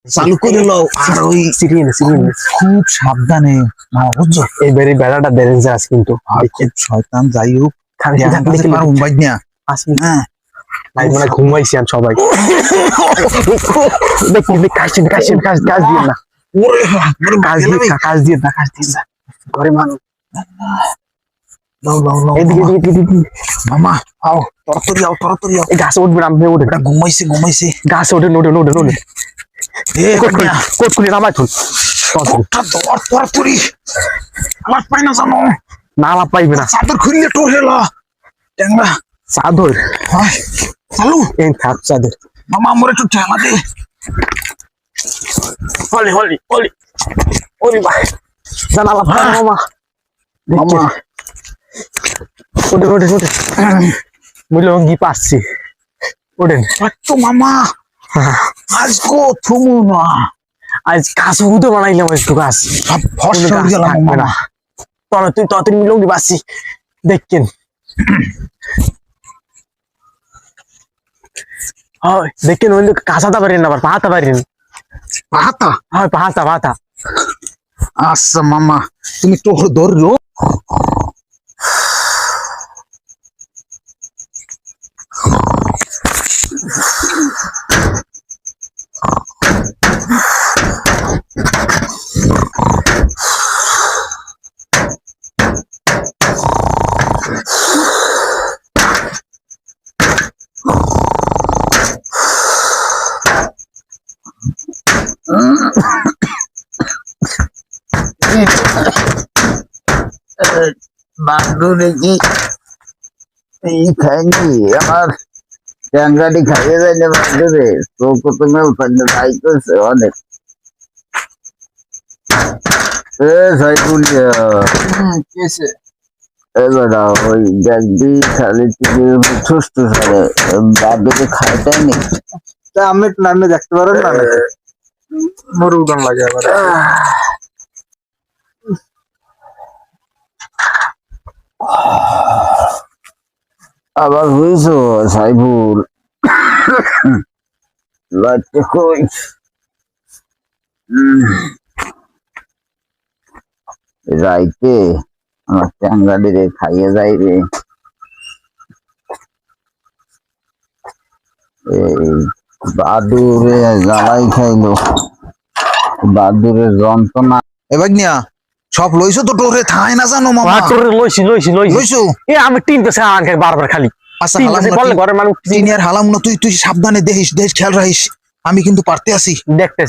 চালু করে লও আর ওই খুব সাবধানে মামা বুঝছো এবারে বেড়াটা ডেঞ্জার আছে কিন্তু খুব শয়তান যাই হোক আসবি হ্যাঁ ভাই মানে ঘুমাইছি আমি সবাই দেখি কাজ দিয়ে না কাজ দিয়ে না ঘরে মানুষ মামা আও তরতরি আও এই গাছে উঠবে আমি উঠে ঘুমাইছে গাছে ওঠে কোট খুলে নামাই থুল তরতরি আমার পাই না জানো না লাভ পাইবে না চাদর খুললে টোর হেলা ট্যাংরা চাদর হয় চালু এই থাক চাদর মামা আমার একটু ঠেলা দে হলি ওরে ভাই জানা লাভ পাই না মামা মামা ওঠে মুলঙ্গি পাচ্ছি ওঠেন তো মামা আজ কো থুমু না আজ গাছ উঠে বানাইলাম একটু গাছ সব ফসল গেলাম মামা তুই তাড়াতাড়ি মুলঙ্গি পাচ্ছি দেখছেন দেখেন ওই কাঁচাতে পারেন আবার পাহাতে পারেন পাহাতা হয় পাহাতা আচ্ছা মামা তুমি তো ধরো বান্ধু দেখি এই খাইনি আমার ট্যাংরাটি খাইয়ে যায় না বান্ধুরে তো কত মেল পান্ডে ভাই করছে অনেক এবার ওই দেখবি খালি সুস্থ সারে বান্ধুকে খাইটাই নেই আমি নামে দেখতে পারেন না মরু উদান লাগে আবার হয়েছ সাইফুল লাইটটা কই রাইতে আমার ট্যাংরাটি রে খাইয়ে যাই রে বাদুরে জ্বালাই খাইলো বাদুরের যন্ত্রণা এবার নিয়া সব লইছো তো টোরে থাই না জানো মামা লইছো আমি টিম তো বারবার খালি আচ্ছা ঘরের মানুষ সিনিয়র হালাম না তুই সাবধানে দেখিস খেয়াল রাখিস আমি কিন্তু পারতে আছি দেখতেছি